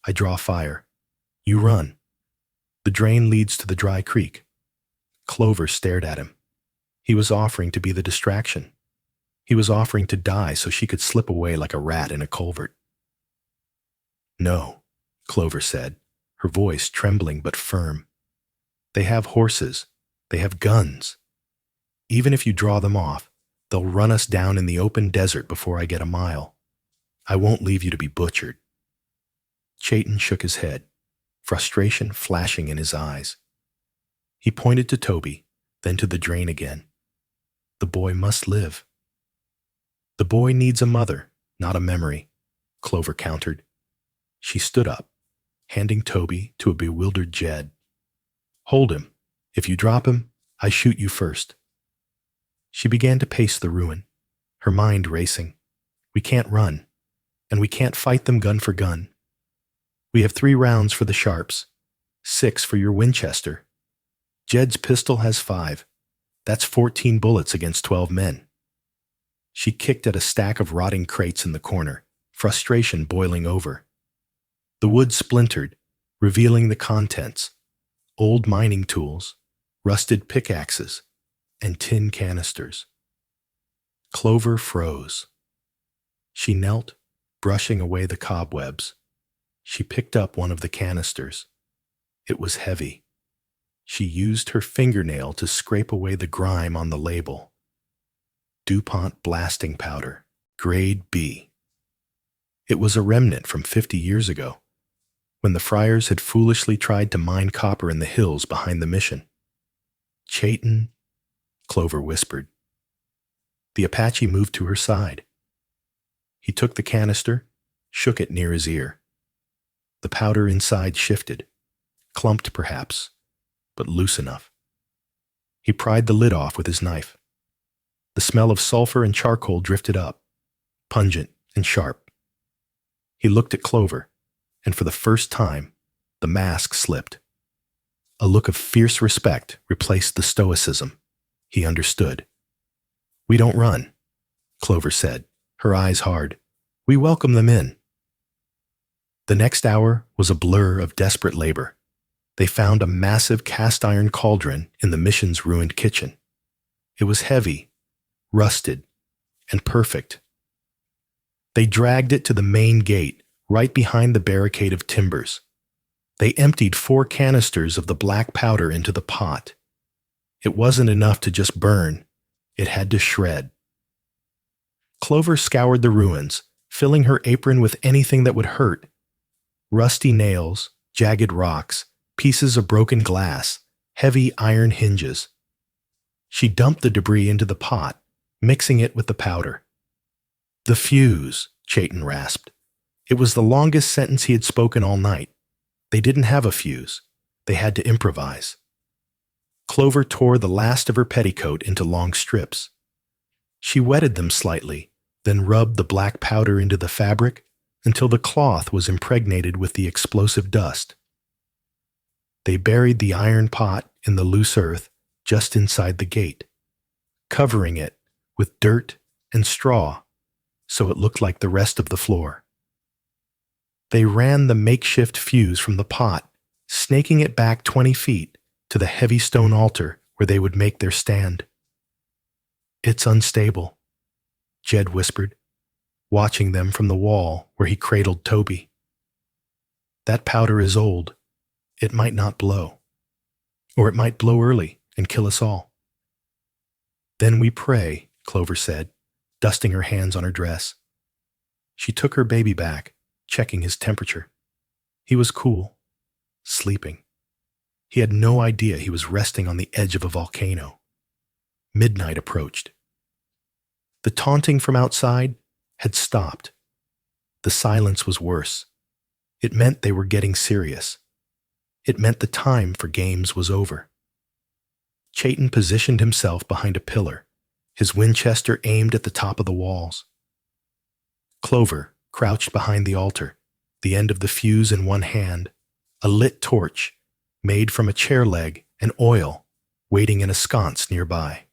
I draw fire. You run. The drain leads to the dry creek." Clover stared at him. He was offering to be the distraction. He was offering to die so she could slip away like a rat in a culvert. "No," Clover said, her voice trembling but firm. "They have horses. They have guns. Even if you draw them off, they'll run us down in the open desert before I get a mile. I won't leave you to be butchered." Chayton shook his head, frustration flashing in his eyes. He pointed to Toby, then to the drain again. "The boy must live." "The boy needs a mother, not a memory," Clover countered. She stood up, handing Toby to a bewildered Jed. "Hold him. If you drop him, I shoot you first." She began to pace the ruin, her mind racing. "We can't run, and we can't fight them gun for gun. We have 3 rounds for the Sharps, 6 for your Winchester. Jed's pistol has 5. That's 14 bullets against 12 men." She kicked at a stack of rotting crates in the corner, frustration boiling over. The wood splintered, revealing the contents: old mining tools, rusted pickaxes, and tin canisters. Clover froze. She knelt, brushing away the cobwebs. She picked up one of the canisters. It was heavy. She used her fingernail to scrape away the grime on the label. DuPont blasting powder, grade B. It was a remnant from 50 years ago, when the friars had foolishly tried to mine copper in the hills behind the mission. "Chayton," Clover whispered. The Apache moved to her side. He took the canister, shook it near his ear. The powder inside shifted, clumped perhaps, but loose enough. He pried the lid off with his knife. The smell of sulfur and charcoal drifted up, pungent and sharp. He looked at Clover, and for the first time, the mask slipped. A look of fierce respect replaced the stoicism. He understood. "We don't run," Clover said, her eyes hard. "We welcome them in." The next hour was a blur of desperate labor. They found a massive cast-iron cauldron in the mission's ruined kitchen. It was heavy, rusted, and perfect. They dragged it to the main gate, right behind the barricade of timbers. They emptied 4 canisters of the black powder into the pot. It wasn't enough to just burn. It had to shred. Clover scoured the ruins, filling her apron with anything that would hurt. Rusty nails, jagged rocks, pieces of broken glass, heavy iron hinges. She dumped the debris into the pot, mixing it with the powder. "The fuse," Chayton rasped. It was the longest sentence he had spoken all night. They didn't have a fuse. They had to improvise. Clover tore the last of her petticoat into long strips. She wetted them slightly, then rubbed the black powder into the fabric until the cloth was impregnated with the explosive dust. They buried the iron pot in the loose earth just inside the gate, covering it with dirt and straw so it looked like the rest of the floor. They ran the makeshift fuse from the pot, snaking it back 20 feet to the heavy stone altar where they would make their stand. "It's unstable," Jed whispered, watching them from the wall where he cradled Toby. "That powder is old. It might not blow. Or it might blow early and kill us all." "Then we pray," Clover said, dusting her hands on her dress. She took her baby back, checking his temperature. He was cool, sleeping. He had no idea he was resting on the edge of a volcano. Midnight approached. The taunting from outside had stopped. The silence was worse. It meant they were getting serious. It meant the time for games was over. Chayton positioned himself behind a pillar, his Winchester aimed at the top of the walls. Clover crouched behind the altar, the end of the fuse in one hand, a lit torch made from a chair leg and oil waiting in a sconce nearby.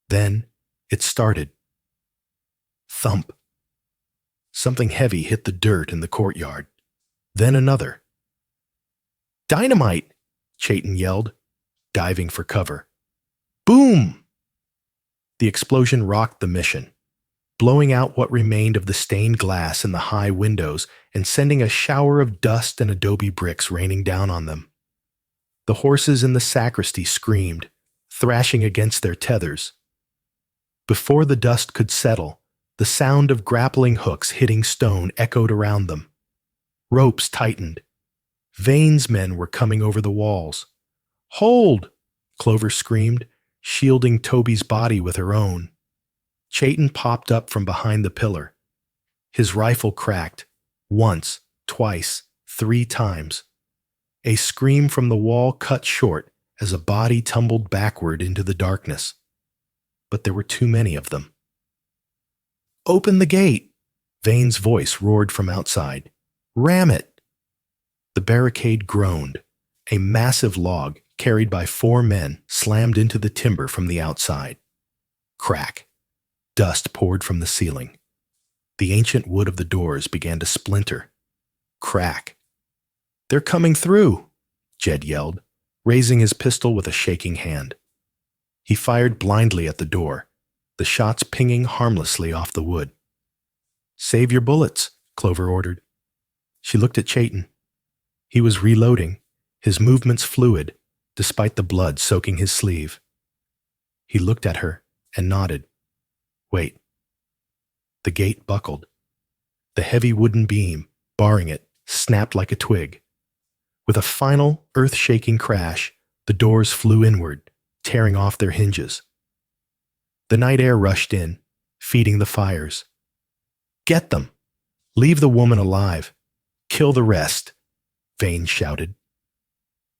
Then it started. Thump. Something heavy hit the dirt in the courtyard. Then another. "Dynamite!" Chayton yelled, diving for cover. Boom! The explosion rocked the mission, blowing out what remained of the stained glass in the high windows and sending a shower of dust and adobe bricks raining down on them. The horses in the sacristy screamed, thrashing against their tethers. Before the dust could settle, the sound of grappling hooks hitting stone echoed around them. Ropes tightened. Vane's men were coming over the walls. "Hold!" Clover screamed, shielding Toby's body with her own. Chayton popped up from behind the pillar. His rifle cracked, once, twice, 3 times. A scream from the wall cut short as a body tumbled backward into the darkness. But there were too many of them. "Open the gate!" Vane's voice roared from outside. "Ram it!" The barricade groaned. A massive log, carried by 4 men, slammed into the timber from the outside. Crack. Dust poured from the ceiling. The ancient wood of the doors began to splinter. Crack. "They're coming through!" Jed yelled, raising his pistol with a shaking hand. He fired blindly at the door, the shots pinging harmlessly off the wood. "Save your bullets," Clover ordered. She looked at Chayton. He was reloading, his movements fluid, despite the blood soaking his sleeve. He looked at her and nodded. "Wait." The gate buckled. The heavy wooden beam, barring it, snapped like a twig. With a final, earth-shaking crash, the doors flew inward, tearing off their hinges. The night air rushed in, feeding the fires. "Get them! Leave the woman alive! Kill the rest!" Vane shouted.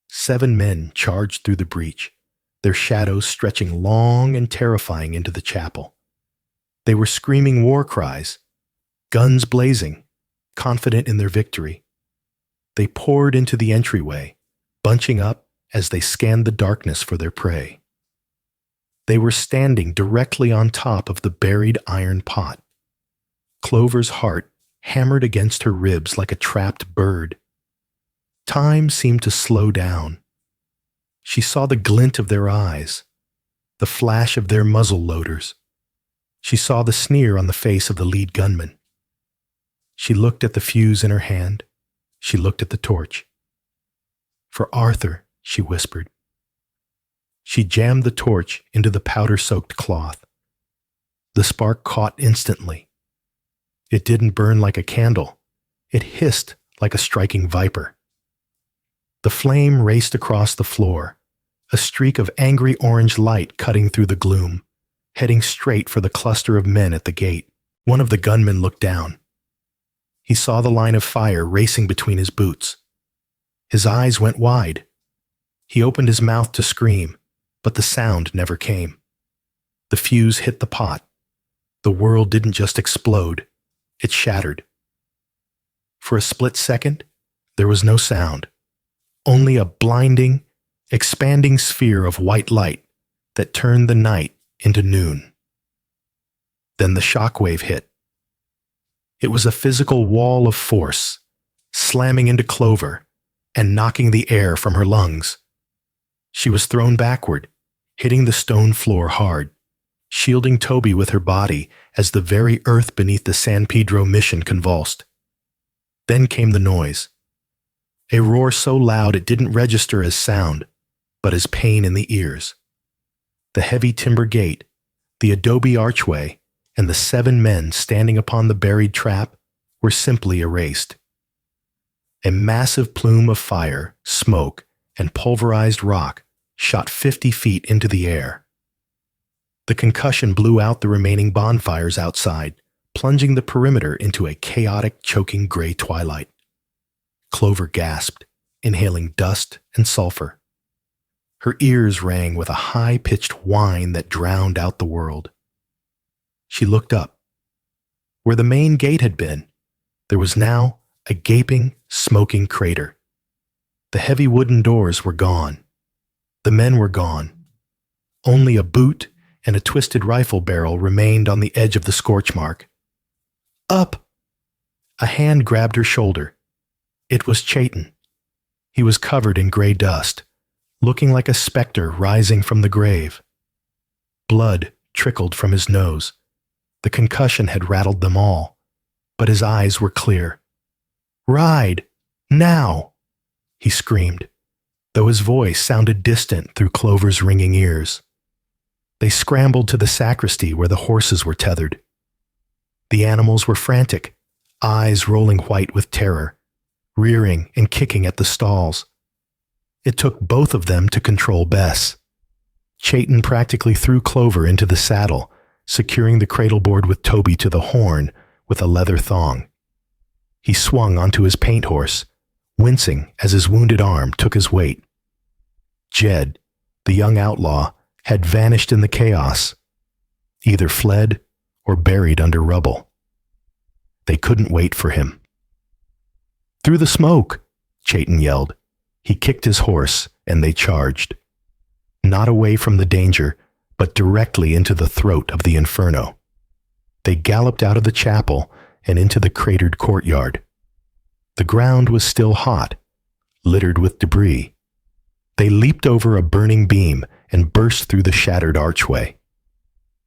7 men charged through the breach, their shadows stretching long and terrifying into the chapel. They were screaming war cries. guns blazing, confident in their victory. They poured into the entryway, bunching up as they scanned the darkness for their prey. They were standing directly on top of the buried iron pot. Clover's heart hammered against her ribs like a trapped bird. Time seemed to slow down. She saw the glint of their eyes, the flash of their muzzle loaders. She saw the sneer on the face of the lead gunman. She looked at the fuse in her hand. She looked at the torch. "For Arthur," she whispered. She jammed the torch into the powder-soaked cloth. The spark caught instantly. It didn't burn like a candle. It hissed like a striking viper. The flame raced across the floor, a streak of angry orange light cutting through the gloom, heading straight for the cluster of men at the gate. One of the gunmen looked down. He saw the line of fire racing between his boots. His eyes went wide. He opened his mouth to scream, but the sound never came. The fuse hit the pot. The world didn't just explode, it shattered. For a split second, there was no sound, only a blinding, expanding sphere of white light that turned the night into noon. Then the shockwave hit. It was a physical wall of force, slamming into Clover and knocking the air from her lungs. She was thrown backward, hitting the stone floor hard, shielding Toby with her body as the very earth beneath the San Pedro mission convulsed. Then came the noise. A roar so loud it didn't register as sound, but as pain in the ears. The heavy timber gate, the adobe archway, and the 7 men standing upon the buried trap were simply erased. A massive plume of fire, smoke, and pulverized rock shot 50 feet into the air. The concussion blew out the remaining bonfires outside, plunging the perimeter into a chaotic, choking gray twilight. Clover gasped, inhaling dust and sulfur. Her ears rang with a high-pitched whine that drowned out the world. She looked up. Where the main gate had been, there was now a gaping, smoking crater. The heavy wooden doors were gone. The men were gone. Only a boot and a twisted rifle barrel remained on the edge of the scorch mark. "Up!" A hand grabbed her shoulder. It was Chayton. He was covered in gray dust, looking like a specter rising from the grave. Blood trickled from his nose. The concussion had rattled them all, but his eyes were clear. "Ride! Now!" he screamed, though his voice sounded distant through Clover's ringing ears. They scrambled to the sacristy where the horses were tethered. The animals were frantic, eyes rolling white with terror, rearing and kicking at the stalls. It took both of them to control Bess. Chayton practically threw Clover into the saddle, securing the cradleboard with Toby to the horn with a leather thong. He swung onto his paint horse, wincing as his wounded arm took his weight. Jed, the young outlaw, had vanished in the chaos, either fled or buried under rubble. They couldn't wait for him. "Through the smoke!" Chayton yelled. He kicked his horse, and they charged. Not away from the danger, but directly into the throat of the inferno. They galloped out of the chapel and into the cratered courtyard. The ground was still hot, littered with debris. They leaped over a burning beam and burst through the shattered archway.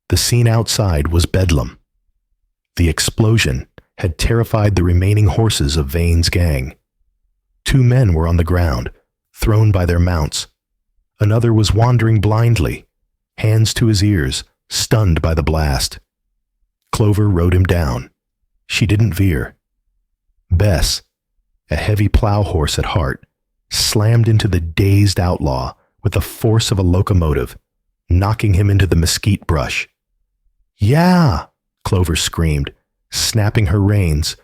The scene outside was bedlam. The explosion had terrified the remaining horses of Vane's gang. 2 men were on the ground, thrown by their mounts. Another was wandering blindly, hands to his ears, stunned by the blast. Clover rode him down. She didn't veer. Bess, a heavy plow horse at heart, slammed into the dazed outlaw with the force of a locomotive, knocking him into the mesquite brush. "Yeah!" Clover screamed, snapping her reins,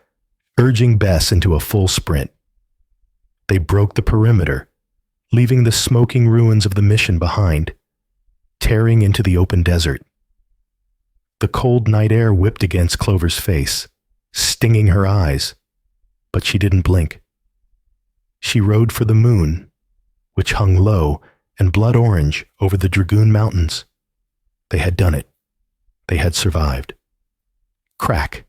urging Bess into a full sprint. They broke the perimeter, leaving the smoking ruins of the mission behind, tearing into the open desert. The cold night air whipped against Clover's face, stinging her eyes, but she didn't blink. She rode for the moon, which hung low and blood orange over the Dragoon Mountains. They had done it. They had survived. Crack!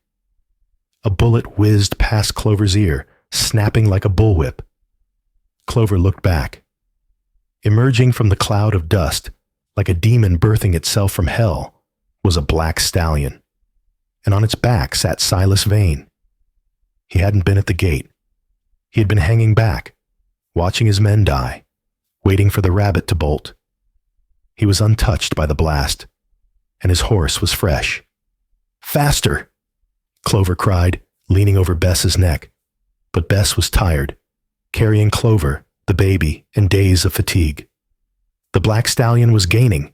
A bullet whizzed past Clover's ear, snapping like a bullwhip. Clover looked back. Emerging from the cloud of dust, like a demon birthing itself from hell, was a black stallion, and on its back sat Silas Vane. He hadn't been at the gate. He had been hanging back, watching his men die, waiting for the rabbit to bolt. He was untouched by the blast, and his horse was fresh. "Faster!" Clover cried, leaning over Bess's neck. But Bess was tired, carrying Clover, the baby, in days of fatigue. The black stallion was gaining,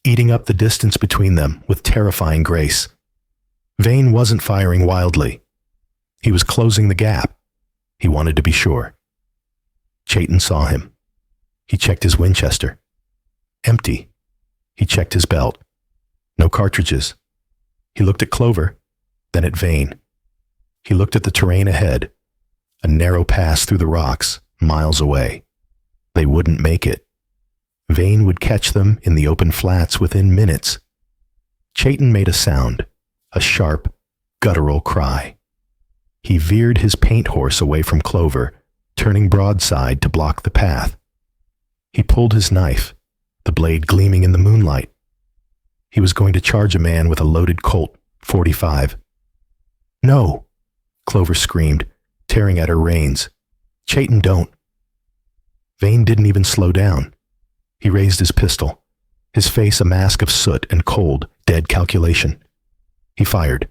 eating up the distance between them with terrifying grace. Vane wasn't firing wildly. He was closing the gap. He wanted to be sure. Chayton saw him. He checked his Winchester. Empty. He checked his belt. No cartridges. He looked at Clover, then at Vane. He looked at the terrain ahead, a narrow pass through the rocks, miles away. They wouldn't make it. Vane would catch them in the open flats within minutes. Chayton made a sound, a sharp, guttural cry. He veered his paint horse away from Clover, turning broadside to block the path. He pulled his knife, the blade gleaming in the moonlight. He was going to charge a man with a loaded Colt .45. "No!" Clover screamed, tearing at her reins. "Chayton, don't!" Vane didn't even slow down. He raised his pistol, his face a mask of soot and cold, dead calculation. He fired.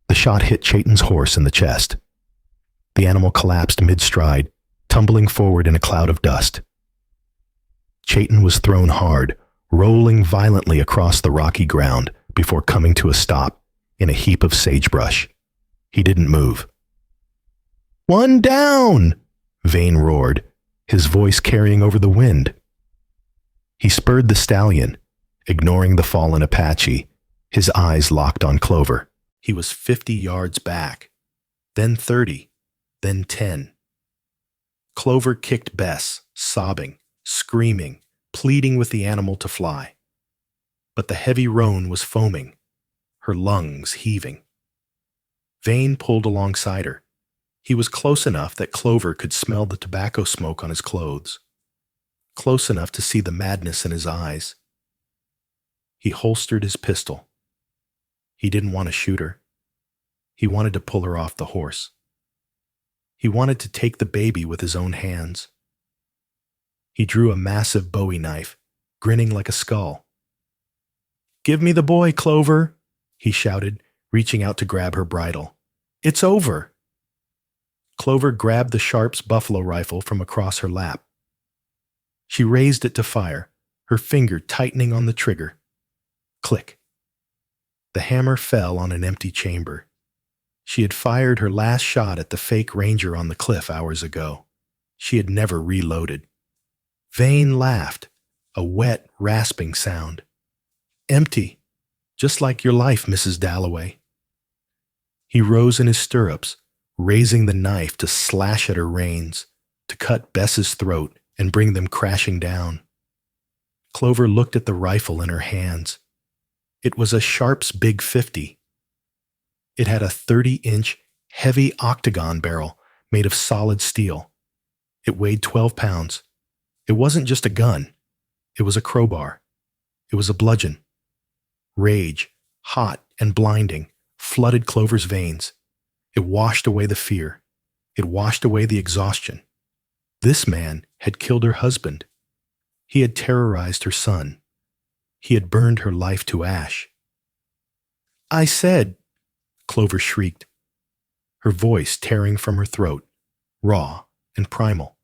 The shot hit Chayton's horse in the chest. The animal collapsed mid-stride, tumbling forward in a cloud of dust. Chayton was thrown hard, rolling violently across the rocky ground before coming to a stop in a heap of sagebrush. He didn't move. "One down!" Vane roared, his voice carrying over the wind. He spurred the stallion, ignoring the fallen Apache, his eyes locked on Clover. He was 50 yards back, then 30, then 10. Clover kicked Bess, sobbing, screaming, pleading with the animal to fly. But the heavy roan was foaming, her lungs heaving. Vane pulled alongside her. He was close enough that Clover could smell the tobacco smoke on his clothes, close enough to see the madness in his eyes. He holstered his pistol. He didn't want to shoot her. He wanted to pull her off the horse. He wanted to take the baby with his own hands. He drew a massive Bowie knife, grinning like a skull. "Give me the boy, Clover," he shouted, reaching out to grab her bridle. "It's over." Clover grabbed the Sharp's buffalo rifle from across her lap. She raised it to fire, her finger tightening on the trigger. Click. The hammer fell on an empty chamber. She had fired her last shot at the fake ranger on the cliff hours ago. She had never reloaded. Vane laughed, a wet, rasping sound. "Empty, just like your life, Mrs. Dalloway." He rose in his stirrups, raising the knife to slash at her reins, to cut Bess's throat and bring them crashing down. Clover looked at the rifle in her hands. It was a Sharp's Big 50. It had a 30-inch, heavy octagon barrel made of solid steel. It weighed 12 pounds. It wasn't just a gun. It was a crowbar. It was a bludgeon. Rage, hot and blinding, flooded Clover's veins. It washed away the fear. It washed away the exhaustion. This man had killed her husband. He had terrorized her son. He had burned her life to ash. "I said," Clover shrieked, her voice tearing from her throat, raw and primal.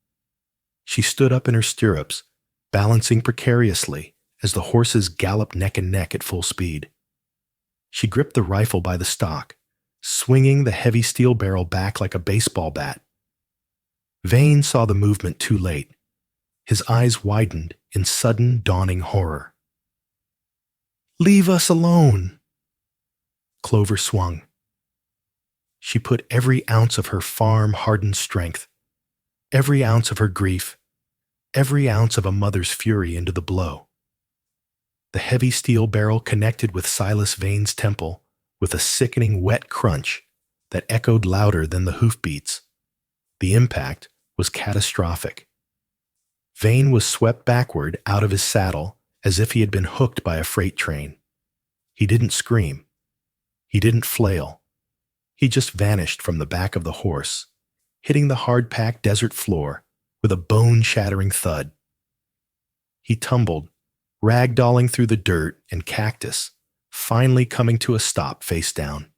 She stood up in her stirrups, balancing precariously as the horses galloped neck and neck at full speed. She gripped the rifle by the stock, swinging the heavy steel barrel back like a baseball bat. Vane saw the movement too late. His eyes widened in sudden dawning horror. "Leave us alone." Clover swung. She put every ounce of her farm-hardened strength, every ounce of her grief, every ounce of a mother's fury into the blow. The heavy steel barrel connected with Silas Vane's temple with a sickening wet crunch that echoed louder than the hoofbeats. The impact was catastrophic. Vane was swept backward out of his saddle as if he had been hooked by a freight train. He didn't scream. He didn't flail. He just vanished from the back of the horse, hitting the hard-packed desert floor with a bone-shattering thud. He tumbled, ragdolling through the dirt and cactus, finally coming to a stop face down.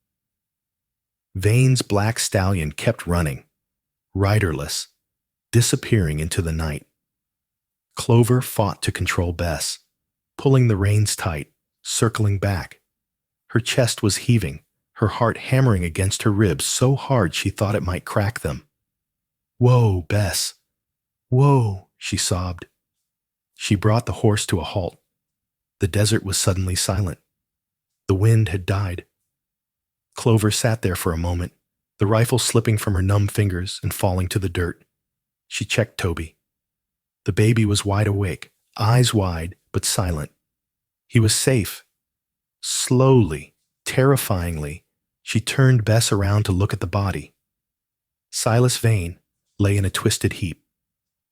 Vane's black stallion kept running, riderless, disappearing into the night. Clover fought to control Bess, pulling the reins tight, circling back. Her chest was heaving, her heart hammering against her ribs so hard she thought it might crack them. "Whoa, Bess! Whoa!" she sobbed. She brought the horse to a halt. The desert was suddenly silent. The wind had died. Clover sat there for a moment, the rifle slipping from her numb fingers and falling to the dirt. She checked Toby. The baby was wide awake, eyes wide but silent. He was safe. Slowly, terrifyingly, she turned Bess around to look at the body. Silas Vane lay in a twisted heap.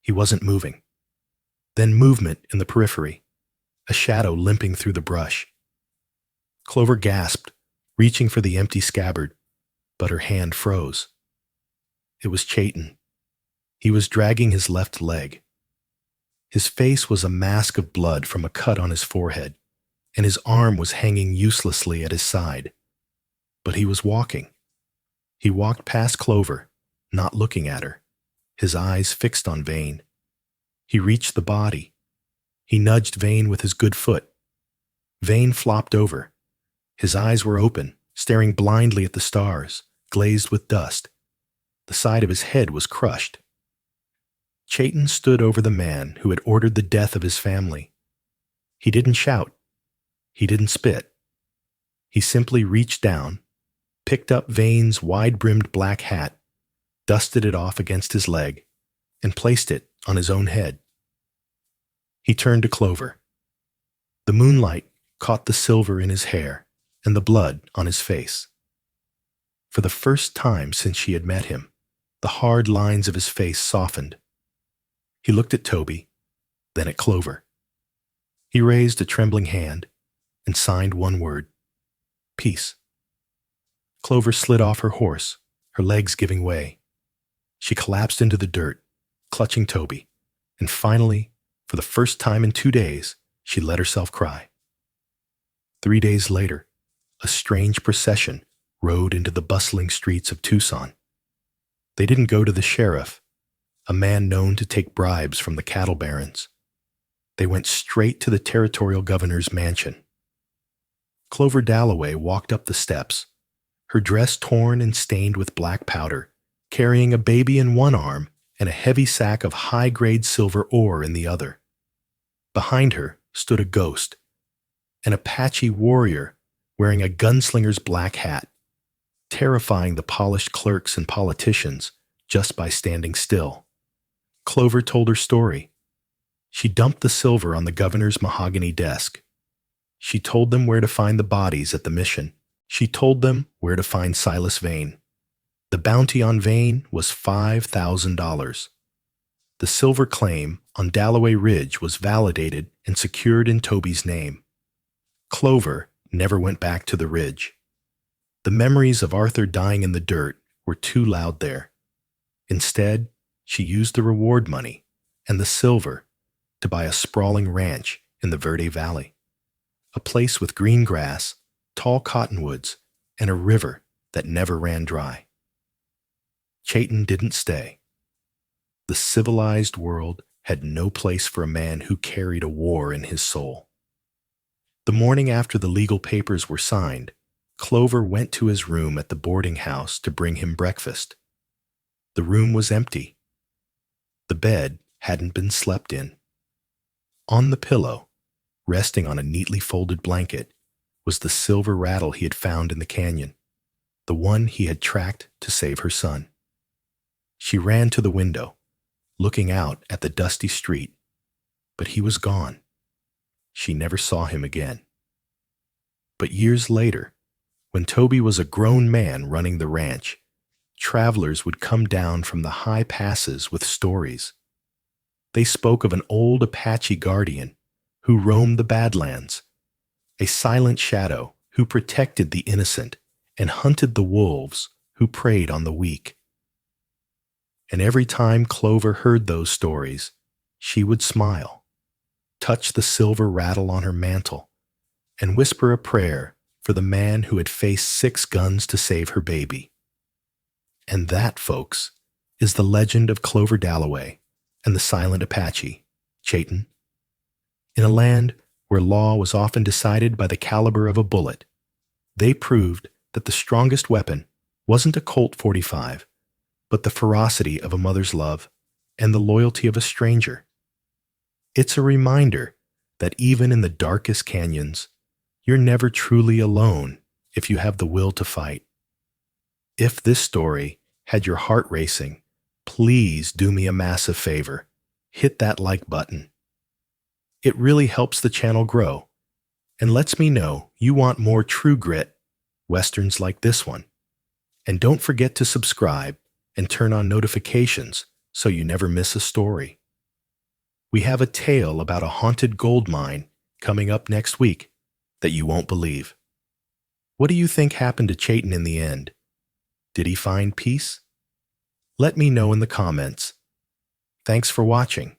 He wasn't moving. Then movement in the periphery, a shadow limping through the brush. Clover gasped, reaching for the empty scabbard, but her hand froze. It was Chayton. He was dragging his left leg. His face was a mask of blood from a cut on his forehead, and his arm was hanging uselessly at his side. But he was walking. He walked past Clover, not looking at her, his eyes fixed on Vane. He reached the body. He nudged Vane with his good foot. Vane flopped over. His eyes were open, staring blindly at the stars, glazed with dust. The side of his head was crushed. Chayton stood over the man who had ordered the death of his family. He didn't shout. He didn't spit. He simply reached down, picked up Vane's wide-brimmed black hat, dusted it off against his leg, and placed it on his own head. He turned to Clover. The moonlight caught the silver in his hair and the blood on his face. For the first time since she had met him, the hard lines of his face softened. He looked at Toby, then at Clover. He raised a trembling hand and signed one word: peace. Clover slid off her horse, her legs giving way. She collapsed into the dirt, clutching Toby, and finally, for the first time in 2 days, she let herself cry. 3 days later, a strange procession rode into the bustling streets of Tucson. They didn't go to the sheriff, a man known to take bribes from the cattle barons. They went straight to the territorial governor's mansion. Clover Dalloway walked up the steps, her dress torn and stained with black powder, carrying a baby in one arm and a heavy sack of high-grade silver ore in the other. Behind her stood a ghost, an Apache warrior wearing a gunslinger's black hat, terrifying the polished clerks and politicians just by standing still. Clover told her story. She dumped the silver on the governor's mahogany desk. She told them where to find the bodies at the mission. She told them where to find Silas Vane. The bounty on Vane was $5,000. The silver claim on Dalloway Ridge was validated and secured in Toby's name. Clover never went back to the ridge. The memories of Arthur dying in the dirt were too loud there. Instead, she used the reward money and the silver to buy a sprawling ranch in the Verde Valley, a place with green grass, tall cottonwoods, and a river that never ran dry. Chayton didn't stay. The civilized world had no place for a man who carried a war in his soul. The morning after the legal papers were signed, Clover went to his room at the boarding house to bring him breakfast. The room was empty. The bed hadn't been slept in. On the pillow, resting on a neatly folded blanket, was the silver rattle he had found in the canyon. the one he had tracked to save her son. She ran to the window, looking out at the dusty street, but he was gone. She never saw him again. But years later, when Toby was a grown man running the ranch, travelers would come down from the high passes with stories. They spoke of an old Apache guardian who roamed the Badlands, a silent shadow who protected the innocent and hunted the wolves who preyed on the weak. And every time Clover heard those stories, she would smile, touch the silver rattle on her mantle, and whisper a prayer for the man who had faced 6 guns to save her baby. And that, folks, is the legend of Clover Dalloway and the silent Apache, Chayton. In a land where law was often decided by the caliber of a bullet, they proved that the strongest weapon wasn't a Colt 45, but the ferocity of a mother's love and the loyalty of a stranger. It's a reminder that even in the darkest canyons, you're never truly alone if you have the will to fight. If this story had your heart racing, please do me a massive favor. Hit that like button. It really helps the channel grow and lets me know you want more true grit westerns like this one. And don't forget to subscribe and turn on notifications so you never miss a story. We have a tale about a haunted gold mine coming up next week that you won't believe. What do you think happened to Chayton in the end? Did he find peace? Let me know in the comments. Thanks for watching.